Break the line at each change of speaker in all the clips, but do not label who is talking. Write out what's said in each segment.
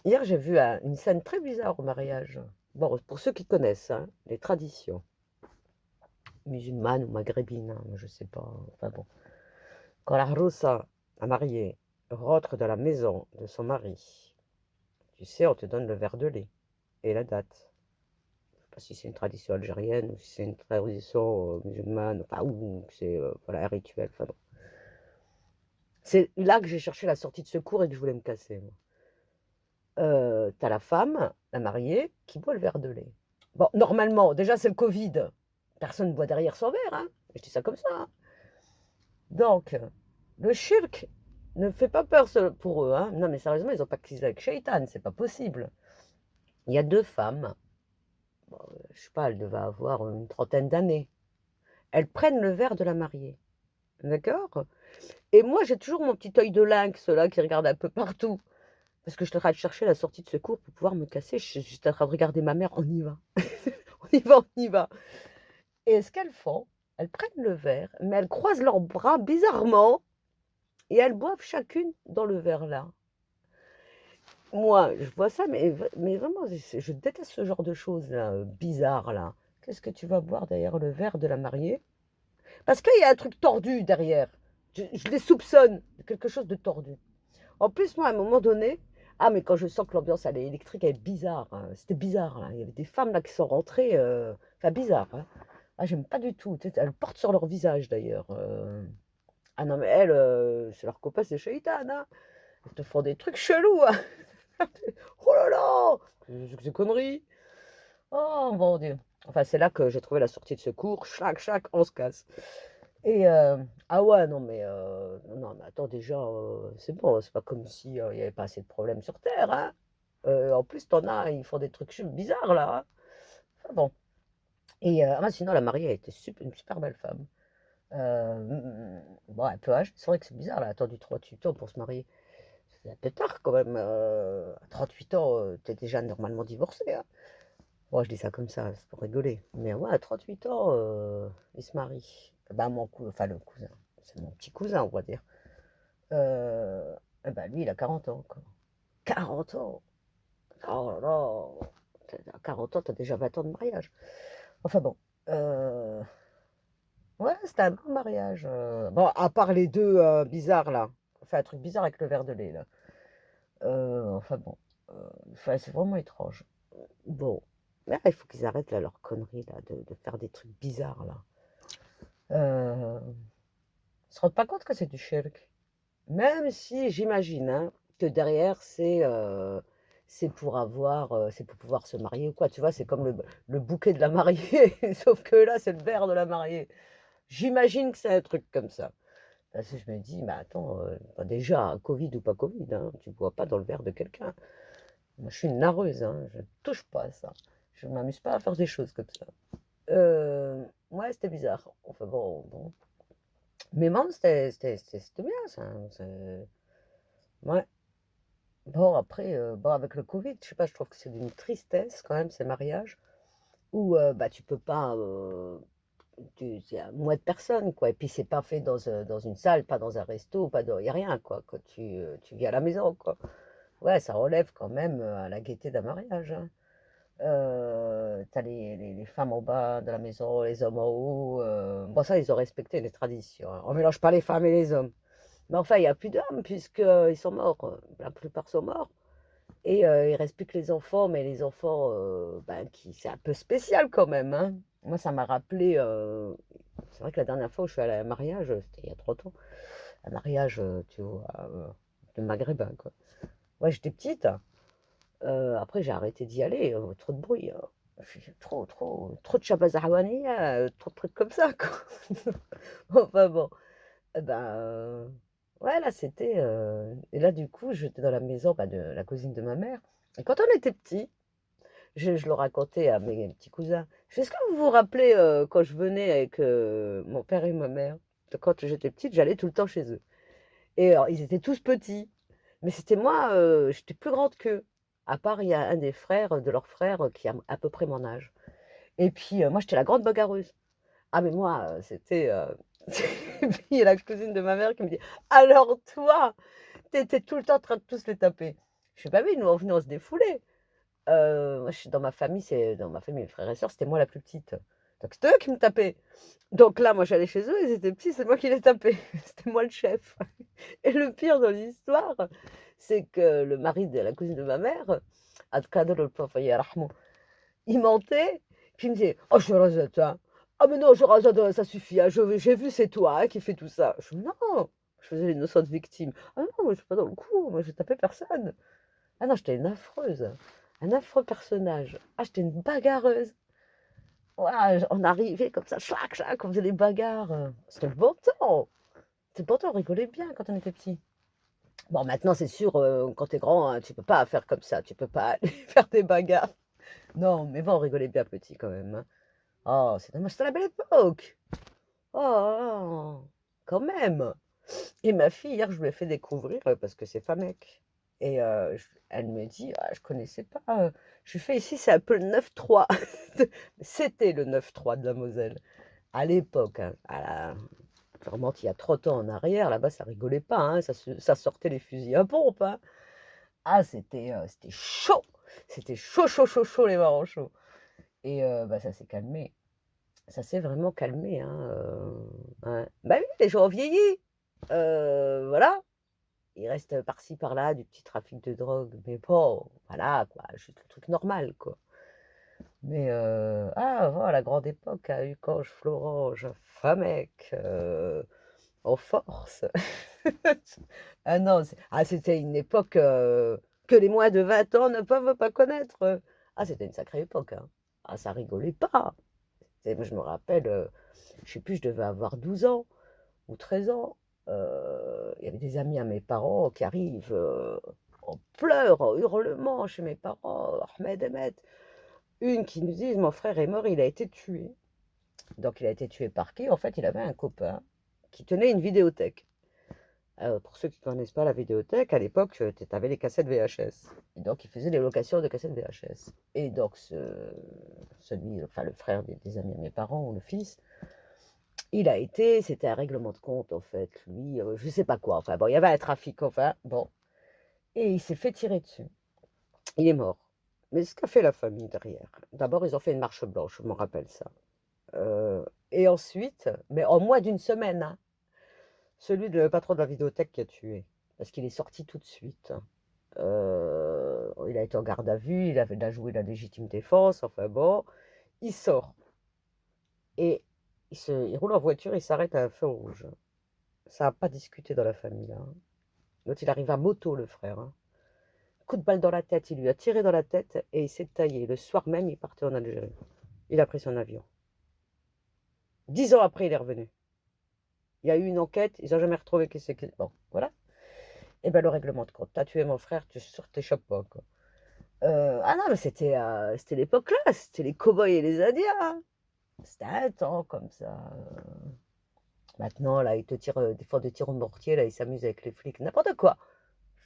Hier, j'ai vu une scène très bizarre au mariage. Bon, pour ceux qui connaissent, hein, les traditions musulmanes ou maghrébines, hein, moi, je sais pas. Enfin bon. Quand la rosa, la mariée, rentre dans la maison de son mari, tu sais, on te donne le verre de lait et la date. Je sais pas si c'est une tradition algérienne ou si c'est une tradition musulmane, enfin, ou c'est voilà, un rituel. Enfin, bon. C'est là que j'ai cherché la sortie de secours et que je voulais me casser, moi. Tu la femme, la mariée, qui boit le verre de lait. Bon, normalement, déjà, c'est le Covid. Personne ne boit derrière son verre, hein. Je dis ça comme ça, hein. Donc, le shirk ne fait pas peur pour eux, hein. Non, mais sérieusement, ils n'ont pas qu'ils avec Shaitan, c'est pas possible. Il y a deux femmes, bon, je sais pas, elles devaient avoir une trentaine d'années. Elles prennent le verre de la mariée, d'accord? Et moi, j'ai toujours mon petit œil de lynx, là, qui regarde un peu partout. Parce que je suis en train de chercher la sortie de secours pour pouvoir me casser. J'étais en train de regarder ma mère, on y va. On y va, on y va. Et ce qu'elles font, elles prennent le verre, mais elles croisent leurs bras bizarrement et elles boivent chacune dans le verre là. Moi, je vois ça, mais vraiment, je déteste ce genre de choses là, bizarres là. Qu'est-ce que tu vas boire derrière le verre de la mariée? Parce qu'il y a un truc tordu derrière. Je les soupçonne de quelque chose de tordu. En plus, moi, à un moment donné, ah, mais quand je sens que l'ambiance elle est électrique, elle est bizarre, hein. C'était bizarre, là. Il y avait des femmes là qui sont rentrées, enfin bizarre, hein. Ah, j'aime pas du tout. Tu sais, elles portent sur leur visage d'ailleurs. Ah non, mais elles, c'est leur copain, c'est Shaitan, hein. Elles te font des trucs chelous, hein. Oh là là! C'est des conneries. Oh mon Dieu. Enfin, c'est là que j'ai trouvé la sortie de secours. Chac, on se casse. Et ah ouais, non, mais non, mais attends, déjà, c'est bon, c'est pas comme si il y avait pas assez de problèmes sur Terre, hein. En plus, t'en as, ils font des trucs bizarres là, hein. Enfin bon. Et ah, sinon, la mariée, elle était une super belle femme. Bon, un peu âgée, c'est vrai que c'est bizarre, elle a attendu 38 ans pour se marier. C'est un peu tard quand même. À 38 ans, t'es déjà normalement divorcé, hein. Bon, je dis ça comme ça, c'est pour rigoler. Mais ouais, à 38 ans, il se marie. Bah, enfin le cousin, c'est mon petit cousin, on va dire. Eh ben, lui, il a 40 ans, quoi. 40 ans! Oh là là! À 40 ans, t'as déjà 20 ans de mariage. Enfin bon. euh, Ouais, c'était un bon mariage. Bon, à part les deux bizarres, là. Enfin, un truc bizarre avec le verre de lait, là. Enfin bon. Enfin, c'est vraiment étrange. Bon. Mais il faut qu'ils arrêtent, là, leur connerie, là, de faire des trucs bizarres, là. Ils se rendent pas compte que c'est du shirk. Même si j'imagine hein, que derrière, c'est pour avoir, c'est pour pouvoir se marier ou quoi. Tu vois, c'est comme le bouquet de la mariée, sauf que là, c'est le verre de la mariée. J'imagine que c'est un truc comme ça. Parce que je me dis, mais attends, bah déjà, Covid ou pas Covid, hein, tu ne bois pas dans le verre de quelqu'un. Moi, je suis une nareuse, hein, je ne touche pas à ça. Je ne m'amuse pas à faire des choses comme ça. Ouais, c'était bizarre. Enfin bon. Mais bon, c'était bien ça, hein, ouais. Bon, après, bon, avec le Covid, je sais pas, je trouve que c'est d'une tristesse quand même ces mariages où bah, tu peux pas, il y a moins de personnes, quoi. Et puis c'est pas fait dans une salle, pas dans un resto, pas dans, il y a rien, quoi. Quand tu vis à la maison, quoi. Ouais, ça relève quand même à la gaieté d'un mariage, hein. T'as les femmes au bas de la maison, les hommes en haut. Bon, ça, ils ont respecté les traditions, hein. On mélange pas les femmes et les hommes. Mais enfin, il n'y a plus d'hommes puisqu'ils sont morts. La plupart sont morts. Et il reste plus que les enfants, mais les enfants, ben, c'est un peu spécial quand même, hein. Moi, ça m'a rappelé, c'est vrai que la dernière fois où je suis allée à un mariage, c'était il y a 30 ans, un mariage, tu vois, de maghrébin, quoi. Ouais, j'étais petite. Après, j'ai arrêté d'y aller, trop de bruit, hein. Trop de Shabazahawani, trop de trucs comme ça, quoi. Enfin bon, eh ben, ouais, là, c'était. Et là, du coup, j'étais dans la maison bah, de la cousine de ma mère. Et quand on était petits, je le racontais à mes petits cousins. Je fais, est-ce que vous vous rappelez quand je venais avec mon père et ma mère? Quand j'étais petite, j'allais tout le temps chez eux. Et alors, ils étaient tous petits. Mais c'était moi, j'étais plus grande qu'eux. À part, il y a un des frères, de leurs frères, qui a à peu près mon âge. Et puis, moi, j'étais la grande bagarreuse. Ah, mais moi, c'était. Et puis, il y a la cousine de ma mère qui me dit: «Alors toi, tu étais tout le temps en train de tous les taper». Je fais: «Bah oui, nous on venait, on se défoulait». Moi je suis dans ma famille, mes frères et sœurs, c'était moi la plus petite. Donc c'était eux qui me tapaient. Donc là, moi j'allais chez eux, ils étaient petits, c'est moi qui les tapais. C'était moi le chef. Et le pire dans l'histoire, c'est que le mari de la cousine de ma mère, Abdkader le pauvre, Allah yarhamou, il mentait, puis il me disait: «Oh Sherazade, hein, ah mais non Sherazade, ça suffit, hein, je j'ai vu c'est toi, hein, qui fais tout ça». Je fais: «Non!» Je faisais l'innocente victime. «Ah non, moi je suis pas dans le coup, moi j'ai tapé personne». Ah non, j'étais une affreuse, un affreux personnage. Ah, j'étais une bagarreuse. Ouah, on arrivait comme ça, chlac, chlac, on faisait des bagarres. C'était le bon temps. C'était le bon temps, on rigolait bien quand on était petits. Bon, maintenant, c'est sûr, quand tu es grand, hein, tu peux pas faire comme ça, tu peux pas aller faire des bagarres. Non, mais bon, on rigolait bien petit quand même, hein. Oh, c'est dommage, c'était la belle époque. Oh, quand même. Et ma fille, hier, je lui ai fait découvrir, parce que c'est Famec. Et elle me dit: «Ah, je connaissais pas, je lui fais: «Ici, c'est un peu le 9-3». C'était le 9-3 de la Moselle. À l'époque, hein, je remonte il y a 30 ans en arrière, là-bas, ça rigolait pas, hein, ça sortait les fusils à pompe, hein. Ah, c'était chaud! C'était chaud, chaud, chaud, chaud, les marrons chauds. Et bah, ça s'est calmé. Ça s'est vraiment calmé, hein, ouais. Bah oui, les gens ont vieilli, voilà. Il reste par-ci par-là du petit trafic de drogue, mais bon, voilà quoi, juste le truc normal quoi. Mais ah voilà, la grande époque à Ucange, Florange, Famec, en force. Ah non, c'était une époque, que les moins de 20 ans ne peuvent pas connaître. Ah, c'était une sacrée époque, hein. Ah, ça rigolait pas. Moi je me rappelle, je sais plus, je devais avoir 12 ans ou 13 ans, il y avait des amis à mes parents qui arrivent, en pleurs, en hurlements chez mes parents: «Ahmed, Ahmed!» Une qui nous dit: «Mon frère est mort, il a été tué». Donc il a été tué par qui? En fait, il avait un copain qui tenait une vidéothèque. Pour ceux qui ne connaissent pas la vidéothèque, à l'époque, tu avais les cassettes VHS et donc il faisait les locations de cassettes VHS et donc enfin le frère des amis à mes parents ou le fils, c'était un règlement de compte en fait, lui, je sais pas quoi, enfin bon, il y avait un trafic, enfin bon, et il s'est fait tirer dessus. Il est mort. Mais ce qu'a fait la famille derrière, d'abord ils ont fait une marche blanche, je me rappelle ça. Et ensuite, mais en moins d'une semaine, hein, celui de patron de la vidéothèque qui a tué, parce qu'il est sorti tout de suite. Il a été en garde à vue, il a joué la légitime défense, enfin bon, il sort et il roule en voiture, il s'arrête à un feu rouge. Ça a pas discuté dans la famille, là, hein. L'autre, il arrive à moto, le frère, hein. Coup de balle dans la tête, il lui a tiré dans la tête et il s'est taillé. Le soir même, il partait en Algérie. Il a pris son avion. 10 ans après, il est revenu. Il y a eu une enquête, ils n'ont jamais retrouvé qui c'est qui. Bon, voilà. Et ben le règlement de compte. T'as tué mon frère, tu es sûr que t'échappes pas, quoi. Ah non, mais c'était l'époque là, c'était les cow-boys et les Indiens, hein. C'était un temps comme ça. Maintenant, là, ils te tirent des fois des tirs au mortier, là, ils s'amusent avec les flics, n'importe quoi.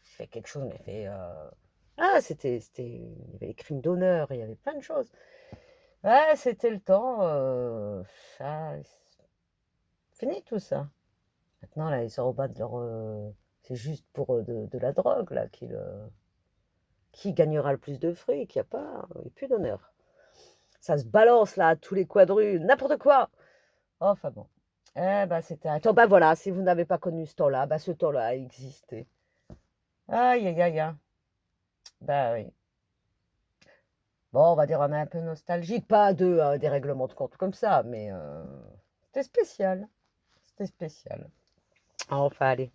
Fait quelque chose, mais fait. Ah, il y avait les crimes d'honneur, il y avait plein de choses. Ouais, c'était le temps, ça, fini tout ça. Maintenant, là, ils sont au bas de leur. C'est juste pour de la drogue, là, qui gagnera le plus de fric. Il n'y a plus d'honneur. Ça se balance, là, à tous les coins de rue, n'importe quoi. Enfin bon. Eh ben, c'était un temps. Ben voilà, si vous n'avez pas connu ce temps-là, ben ce temps-là a existé. Aïe, aïe, aïe, aïe. Ben oui. Bon, on va dire, on est un peu nostalgique. Pas des règlements de compte comme ça, mais c'était spécial. C'était spécial. Enfin, allez.